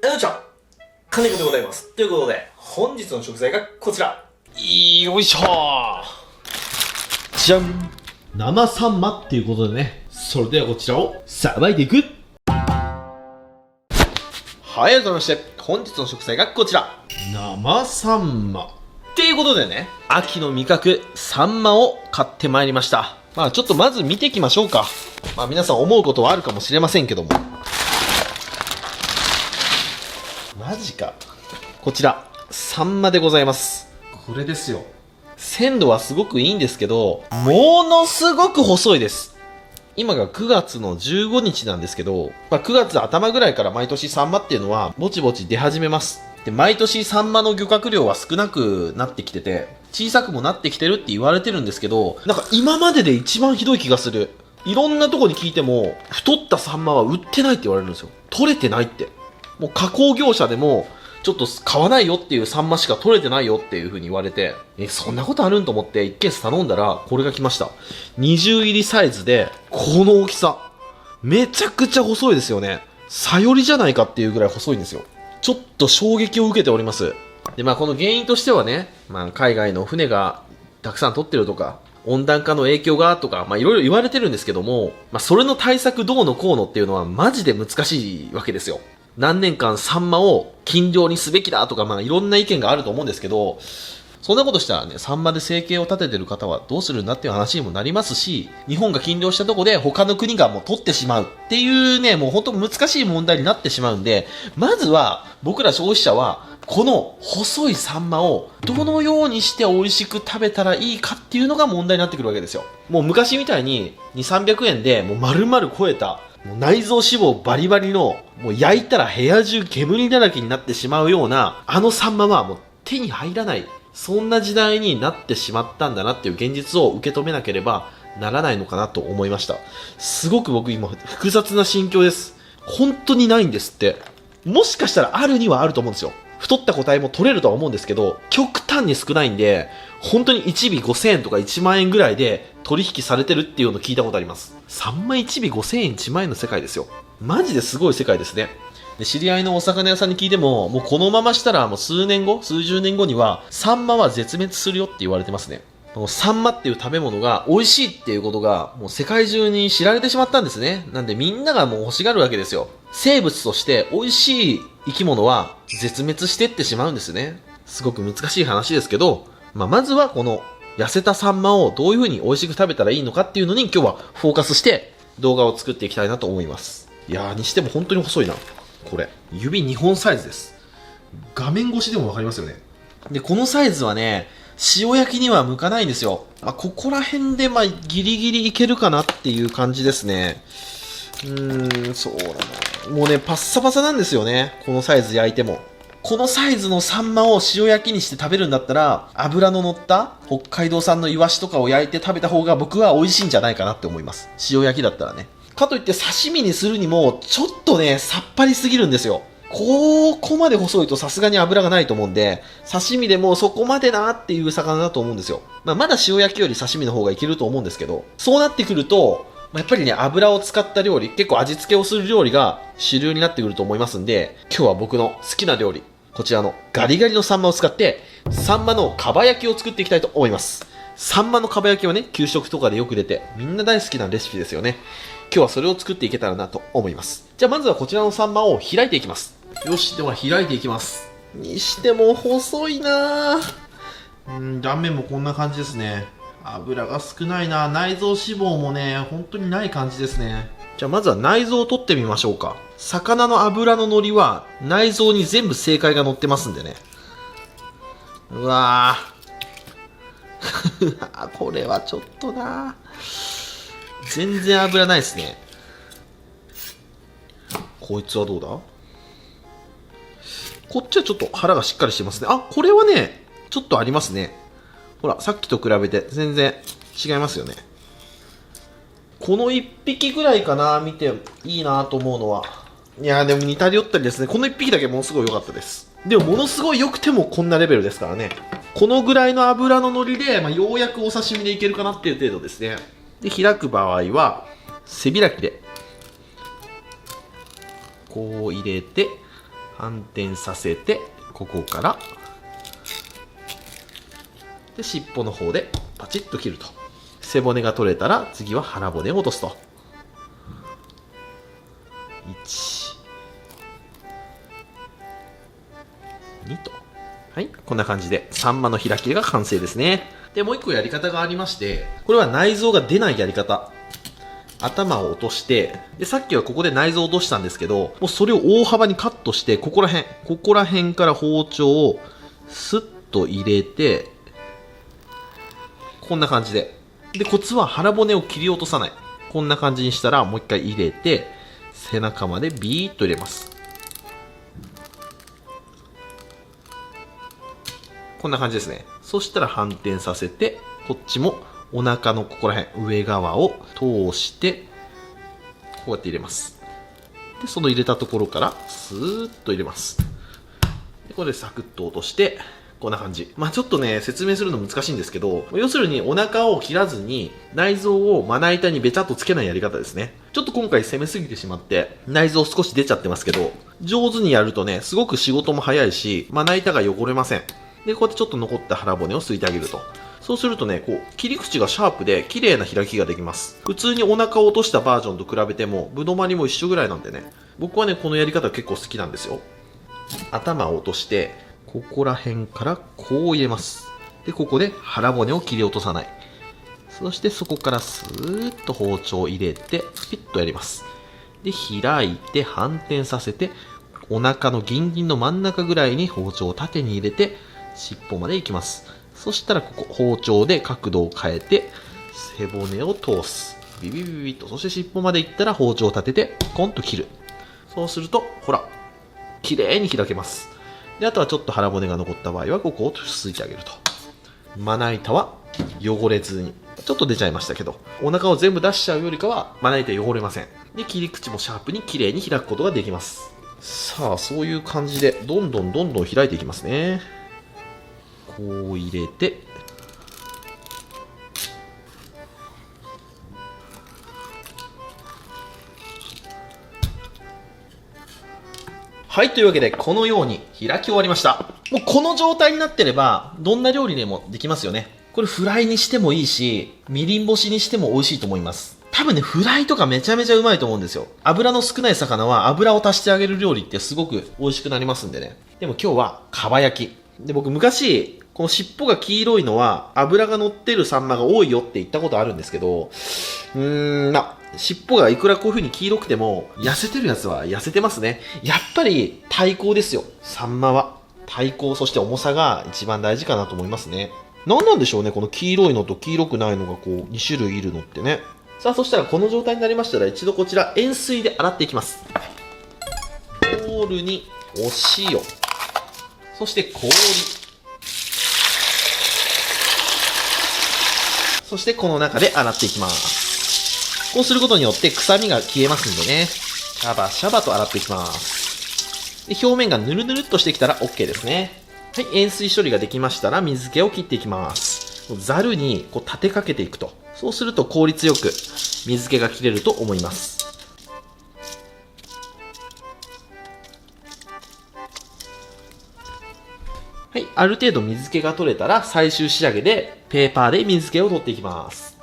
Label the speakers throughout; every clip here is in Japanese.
Speaker 1: どうちゃん、金子でございます。ということで、本日の食材がこちら。
Speaker 2: よいしょー。じゃん、生サンマっていうことでね、それではこちらをさばいていく。
Speaker 1: はい、改めまして、本日の食材がこちら。
Speaker 2: 生サンマ
Speaker 1: っていうことでね、秋の味覚、サンマを買ってまいりました。ちょっとまず見ていきましょうか。皆さん思うことはあるかもしれませんけども。マジか。こちら、サンマでございます。
Speaker 2: これですよ。
Speaker 1: 鮮度はすごくいいんですけど、ものすごく細いです。今が9月の15日なんですけど、9月頭ぐらいから毎年サンマっていうのはぼちぼち出始めます。で、毎年サンマの漁獲量は少なくなってきてて、小さくもなってきてるって言われてるんですけど、なんか今までで一番ひどい気がする。いろんなとこに聞いても、太ったサンマは売ってないって言われるんですよ。取れてないって。もう加工業者でも、ちょっと買わないよっていうサンマしか取れてないよっていう風に言われて、そんなことあるんと思って1ケース頼んだら、これが来ました。20入りサイズで、この大きさ。めちゃくちゃ細いですよね。サヨリじゃないかっていうぐらい細いんですよ。ちょっと衝撃を受けております。で、この原因としてはね、海外の船がたくさん取ってるとか、温暖化の影響がとか、いろいろ言われてるんですけども、それの対策どうのこうのっていうのはマジで難しいわけですよ。何年間サンマを禁漁にすべきだとか、いろんな意見があると思うんですけど、そんなことしたらね、サンマで生計を立ててる方はどうするんだっていう話にもなりますし、日本が禁漁したとこで他の国がもう取ってしまうっていうね、もう本当難しい問題になってしまうんで、まずは僕ら消費者は、この細いサンマをどのようにして美味しく食べたらいいかっていうのが問題になってくるわけですよ。もう昔みたいに2、300円でもう丸々超えた、もう内臓脂肪バリバリの、もう焼いたら部屋中煙だらけになってしまうような、あのサンマはもう手に入らない。そんな時代になってしまったんだなっていう現実を受け止めなければならないのかなと思いました。すごく僕今複雑な心境です。本当にないんですって。もしかしたらあるにはあると思うんですよ。太った個体も取れるとは思うんですけど、極端に少ないんで、本当に1尾5000円とか1万円ぐらいで取引されてるっていうのを聞いたことあります。3枚1尾5000円1万円の世界ですよ。マジですごい世界ですね。で、知り合いのお魚屋さんに聞いても、もうこのまましたらもう数年後、数十年後にはサンマは絶滅するよって言われてますね。このサンマっていう食べ物が美味しいっていうことがもう世界中に知られてしまったんですね。なんでみんながもう欲しがるわけですよ。生物として美味しい生き物は絶滅してってしまうんですね。すごく難しい話ですけど、まずはこの痩せたサンマをどういう風に美味しく食べたらいいのかっていうのに今日はフォーカスして動画を作っていきたいなと思います。いやー、にしても本当に細いな。これ。指2本サイズです。画面越しでもわかりますよね。で、このサイズはね、塩焼きには向かないんですよ。ここら辺でギリギリいけるかなっていう感じですね。そうだな。もうね、パッサパサなんですよね。このサイズ焼いても。このサイズのサンマを塩焼きにして食べるんだったら、油の乗った北海道産のイワシとかを焼いて食べた方が僕は美味しいんじゃないかなって思います。塩焼きだったらね。かといって刺身にするにも、ちょっとね、さっぱりすぎるんですよ。ここまで細いとさすがに油がないと思うんで、刺身でもそこまでなっていう魚だと思うんですよ。まだ塩焼きより刺身の方がいけると思うんですけど、そうなってくると、やっぱりね、油を使った料理、結構味付けをする料理が主流になってくると思いますんで、今日は僕の好きな料理、こちらのガリガリのサンマを使って、サンマのかば焼きを作っていきたいと思います。サンマのかば焼きはね、給食とかでよく出て、みんな大好きなレシピですよね。今日はそれを作っていけたらなと思います。じゃあまずはこちらのサンマを開いていきます。よし、では開いていきます。にしても細いなぁ。断面もこんな感じですね。油が少ないな。内臓脂肪もね、本当にない感じですね。じゃあまずは内臓を取ってみましょうか。魚の脂の乗りは内臓に全部正解が乗ってますんでね。うわぁ。これはちょっとな。全然脂ないですね。こいつはどうだ？こっちはちょっと腹がしっかりしてますね。これはね、ちょっとありますね。ほら、さっきと比べて全然違いますよね。この1匹ぐらいかな、見ていいなと思うのは。いやー、でも似たり寄ったりですね。この1匹だけものすごい良かったです。でもものすごい良くてもこんなレベルですからね。このぐらいの脂の乗りで、ようやくお刺身でいけるかなっていう程度ですね。で、開く場合は、背開きで、こう入れて、反転させて、ここから、で、尻尾の方でパチッと切ると。背骨が取れたら、次は腹骨を落とすと。1、2と。はい、こんな感じで、サンマの開き切れが完成ですね。で、もう一個やり方がありまして、これは内臓が出ないやり方。頭を落として、で、さっきはここで内臓を落としたんですけど、もうそれを大幅にカットして、ここら辺から包丁をスッと入れて、こんな感じで。で、コツは腹骨を切り落とさない。こんな感じにしたら、もう一回入れて、背中までビーッと入れます。こんな感じですね。そしたら反転させて、こっちもお腹のここら辺、上側を通して、こうやって入れます。で、その入れたところから、スーッと入れます。で、これでサクッと落として、こんな感じ。まあちょっとね、説明するの難しいんですけど、要するにお腹を切らずに、内臓をまな板にべちゃっとつけないやり方ですね。ちょっと今回攻めすぎてしまって、内臓少し出ちゃってますけど、上手にやるとね、すごく仕事も早いし、まな板が汚れません。で、こうやってちょっと残った腹骨をすいてあげると。そうするとね、こう、切り口がシャープで綺麗な開きができます。普通にお腹を落としたバージョンと比べても、ぶどまりも一緒ぐらいなんでね。僕はね、このやり方結構好きなんですよ。頭を落として、ここら辺からこう入れます。で、ここで腹骨を切り落とさない。そしてそこからスーッと包丁を入れて、ピッとやります。で、開いて反転させて、お腹のギンギンの真ん中ぐらいに包丁を縦に入れて、尻尾まで行きます。そしたらここ包丁で角度を変えて背骨を通す。ビビビビビと。そして尻尾まで行ったら包丁を立ててコンと切る。そうするとほら綺麗に開けます。で、あとはちょっと腹骨が残った場合はここをすいてあげると。まな板は汚れずに、ちょっと出ちゃいましたけど、お腹を全部出しちゃうよりかはまな板汚れません。で、切り口もシャープに綺麗に開くことができます。さあ、そういう感じでどんどん開いていきますね。こう入れて、はい、というわけでこのように開き終わりました。もうこの状態になってればどんな料理でもできますよね。これフライにしてもいいし、みりん干しにしても美味しいと思います。多分ね、フライとかめちゃめちゃうまいと思うんですよ。油の少ない魚は油を足してあげる料理ってすごく美味しくなりますんでね。でも今日はかば焼きで、僕昔この尻尾が黄色いのは脂が乗ってるサンマが多いよって言ったことあるんですけど、尻尾がいくらこういう風に黄色くても痩せてるやつは痩せてますね。やっぱり体高ですよ。サンマは体高、そして重さが一番大事かなと思いますね。何なんでしょうね、この黄色いのと黄色くないのがこう2種類いるのってね。さあ、そしたらこの状態になりましたら一度こちら塩水で洗っていきます。ボウルにお塩、そして氷、そしてこの中で洗っていきます。こうすることによって臭みが消えますんでね。シャバシャバと洗っていきます。で、表面がヌルヌルっとしてきたら OK ですね。はい、塩水処理ができましたら水気を切っていきます。ざるにこう立てかけていくと。そうすると効率よく水気が切れると思います。はい、ある程度水気が取れたら最終仕上げでペーパーで水気を取っていきます。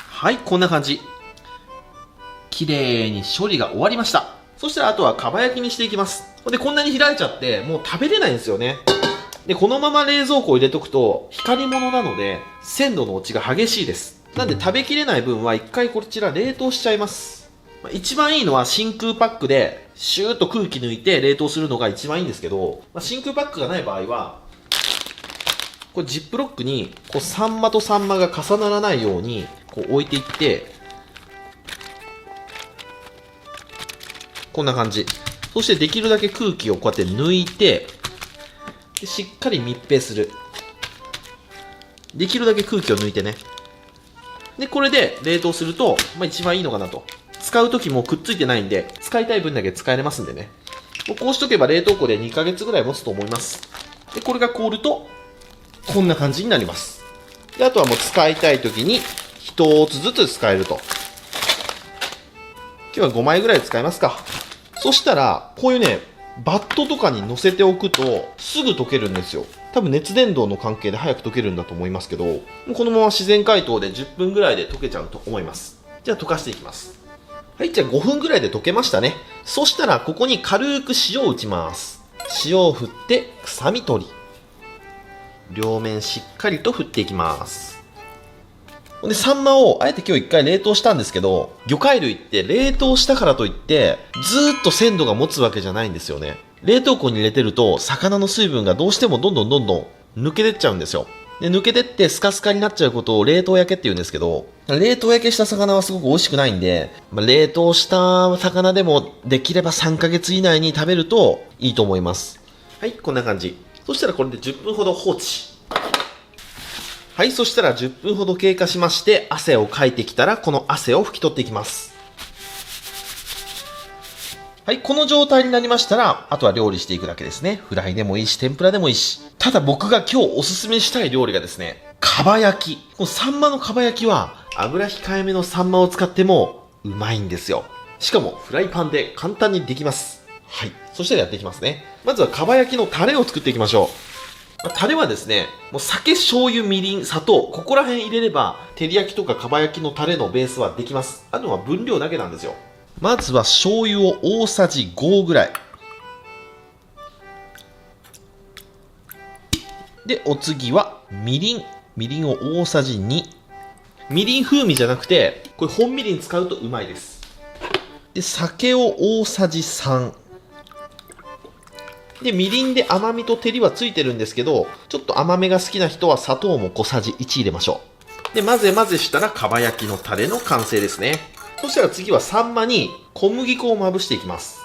Speaker 1: はい、こんな感じ。綺麗に処理が終わりました。そしたらあとはかば焼きにしていきます。で、こんなに開いちゃってもう食べれないんですよね。で、このまま冷蔵庫を入れとくと光り物なので鮮度の落ちが激しいです。なんで食べきれない分は一回こちら冷凍しちゃいます。一番いいのは真空パックでシューッと空気抜いて冷凍するのが一番いいんですけど、真空パックがない場合はこれジップロックにこうサンマとサンマが重ならないようにこう置いていって、こんな感じ。そしてできるだけ空気をこうやって抜いて、でしっかり密閉する。できるだけ空気を抜いてね。で、これで冷凍すると、一番いいのかなと。使うときもくっついてないんで、使いたい分だけ使えれますんでね。こうしとけば冷凍庫で2ヶ月ぐらい持つと思います。で、これが凍ると、こんな感じになります。で、あとはもう使いたいときに、1つずつ使えると。日は5枚ぐらい使いますか。そしたら、こういうね、バットとかに乗せておくと、すぐ溶けるんですよ。多分熱伝導の関係で早く溶けるんだと思いますけど、もうこのまま自然解凍で10分ぐらいで溶けちゃうと思います。じゃあ溶かしていきます。はい、じゃあ5分ぐらいで溶けましたね。そしたら、ここに軽く塩を打ちます。塩を振って、臭み取り。両面しっかりと振っていきます。で、サンマをあえて今日1回冷凍したんですけど、魚介類って冷凍したからといってずーっと鮮度が持つわけじゃないんですよね。冷凍庫に入れてると魚の水分がどうしてもどんどん抜けてっちゃうんですよ。で、抜けてってスカスカになっちゃうことを冷凍焼けって言うんですけど、冷凍焼けした魚はすごく美味しくないんで、冷凍した魚でもできれば3ヶ月以内に食べるといいと思います。はい、こんな感じ。そしたらこれで10分ほど放置。はい、そしたら10分ほど経過しまして、汗をかいてきたら、この汗を拭き取っていきます。はい、この状態になりましたら、あとは料理していくだけですね。フライでもいいし、天ぷらでもいいし。ただ僕が今日おすすめしたい料理がですね、かば焼き。このサンマのかば焼きは、油控えめのサンマを使ってもうまいんですよ。しかもフライパンで簡単にできます。はい、そしたらやっていきますね。まずはかば焼きのタレを作っていきましょう。タレはですね、もう酒、醤油、みりん、砂糖、ここら辺入れれば、照り焼きとかかば焼きのタレのベースはできます。あとは分量だけなんですよ。まずは醤油を大さじ5ぐらい。で、お次はみりん。みりんを大さじ2。みりん風味じゃなくて、これ本みりん使うとうまいです。で、酒を大さじ3。で、みりんで甘みと照りはついてるんですけど、ちょっと甘めが好きな人は砂糖も小さじ1入れましょう。で、混ぜ混ぜしたら、かば焼きのタレの完成ですね。そしたら次はサンマに小麦粉をまぶしていきます。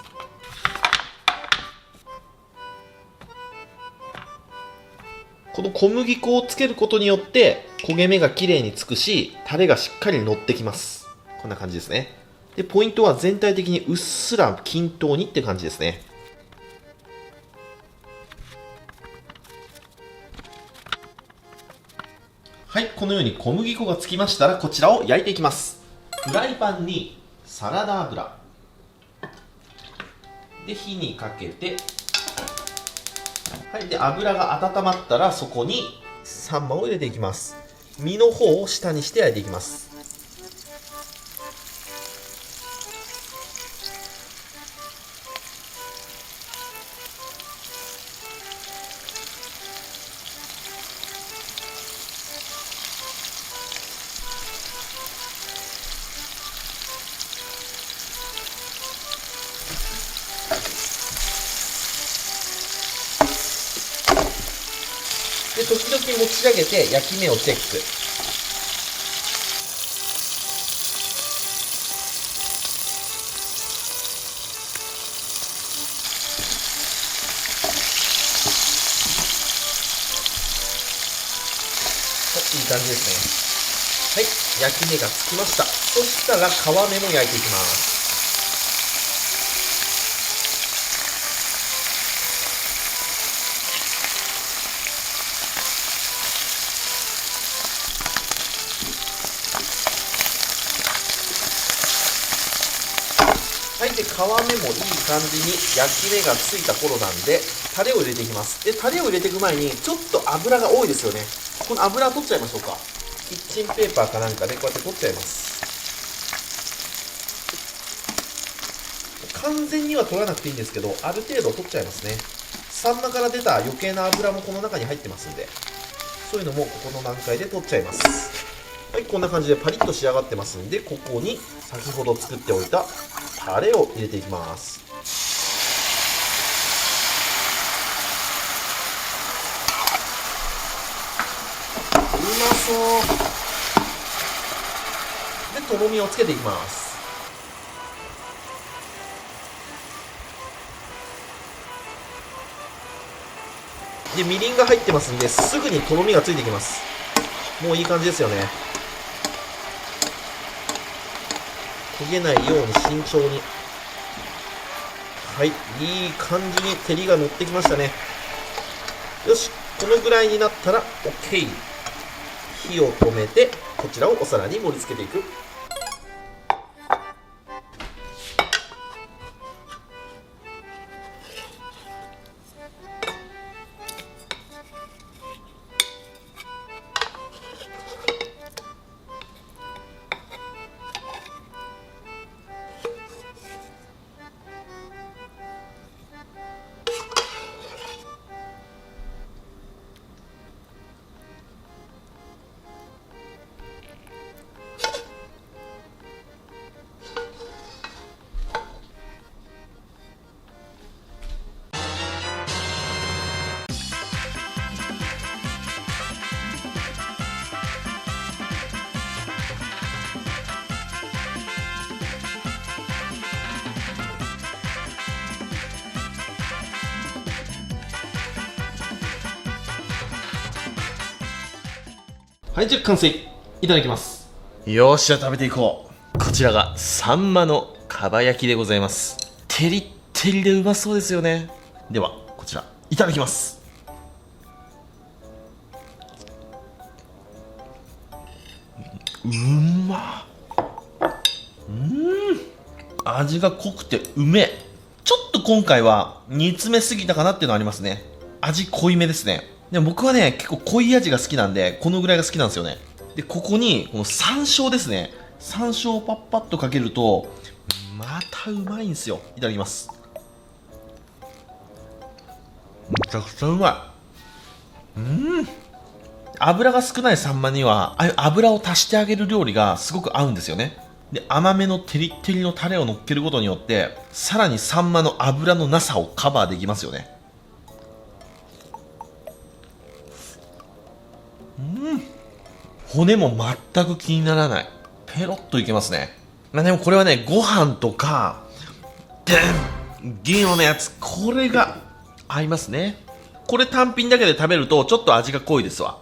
Speaker 1: この小麦粉をつけることによって、焦げ目が綺麗につくし、タレがしっかり乗ってきます。こんな感じですね。で、ポイントは全体的にうっすら均等にって感じですね。はい、このように小麦粉がつきましたら、こちらを焼いていきます。フライパンにサラダ油で火にかけて、はい、で油が温まったらそこにサンマを入れていきます。身の方を下にして焼いていきます。で、時々持ち上げて焼き目をチェック。いい感じですね。はい、焼き目がつきました。そしたら皮目も焼いていきます。はい、で、皮目もいい感じに焼き目がついた頃なんで、タレを入れていきます。で、タレを入れていく前に、ちょっと油が多いですよね。この油取っちゃいましょうか。キッチンペーパーかなんかでこうやって取っちゃいます。完全には取らなくていいんですけど、ある程度取っちゃいますね。サンマから出た余計な油もこの中に入ってますんで、そういうのもここの段階で取っちゃいます。はい、こんな感じでパリッと仕上がってますんで、ここに先ほど作っておいたタレを入れていきます。うまそうで、とろみをつけていきます。で、みりんが入ってますんで、すぐにとろみがついてきます。もういい感じですよね。焦げないように慎重に。はい、いい感じに照りが乗ってきましたね。よし、このぐらいになったら OK。 火を止めて、こちらをお皿に盛り付けていく。
Speaker 2: はい、じゃあ完成。いただきます。
Speaker 1: よーし、じゃあ食べていこう。こちらがサンマのかば焼きでございます。テリッテリでうまそうですよね。ではこちらいただきます。味が濃くてうめえ。ちょっと今回は煮詰めすぎたかなっていうのありますね。味濃いめですね。でも僕はね、結構濃い味が好きなんで、このぐらいが好きなんですよね。で、ここに、この山椒ですね。山椒をパッパッとかけると、またうまいんですよ。いただきます。めちゃくちゃうまい。油が少ないサンマには、ああいう油を足してあげる料理がすごく合うんですよね。で、甘めのテリッテリのタレを乗っけることによって、さらにサンマの油のなさをカバーできますよね。骨も全く気にならない。ペロッといけますね。まあでもこれはね、ご飯とか、銀色のやつ、これが合いますね。これ単品だけで食べるとちょっと味が濃いですわ。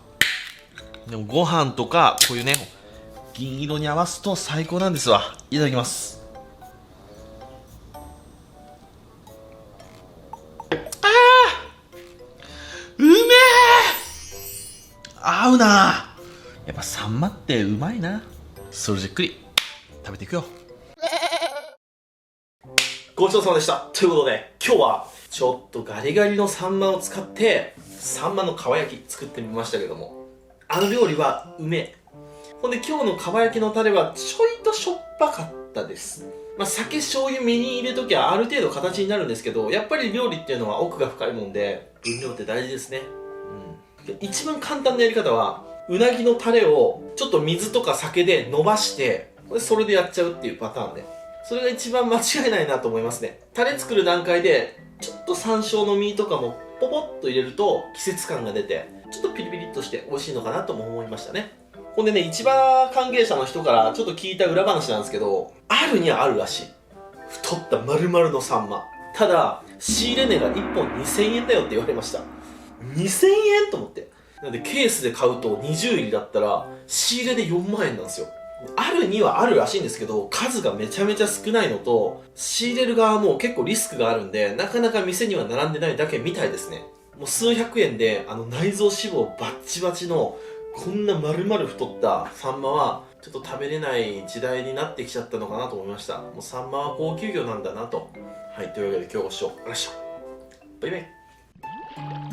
Speaker 1: でもご飯とか、こういうね、銀色に合わすと最高なんですわ。いただきます。うめえ、合うな。やっぱサンマってうまいな。それじっくり食べていくよ。ごちそうさまでした。ということで今日はちょっとガリガリのサンマを使ってサンマのかば焼き作ってみましたけども、あの料理はうめえ。ほんで今日のかば焼きのタレはちょいとしょっぱかったです。まあ、酒醤油身に入れときゃある程度形になるんですけど、やっぱり料理っていうのは奥が深いもんで分量って大事ですね。で一番簡単なやり方はうなぎのタレをちょっと水とか酒で伸ばしてそれでやっちゃうっていうパターンで、それが一番間違いないなと思いますね。タレ作る段階でちょっと山椒の実とかもポポッと入れると季節感が出てちょっとピリピリっとして美味しいのかなとも思いましたね。ほんでね、市場関係者の人からちょっと聞いた裏話なんですけど、あるにはあるらしい。太った丸々のサンマ。ただ仕入れ値が1本2000円だよって言われました。2000円と思って。なんでケースで買うと20入りだったら仕入れで4万円なんですよ。あるにはあるらしいんですけど、数がめちゃめちゃ少ないのと、仕入れる側も結構リスクがあるんで、なかなか店には並んでないだけみたいですね。もう数百円で内臓脂肪バッチバチのこんな丸々太ったサンマはちょっと食べれない時代になってきちゃったのかなと思いました。もうサンマは高級魚なんだなと。はい、というわけで今日ご視聴ありがとうございました。バイバイ。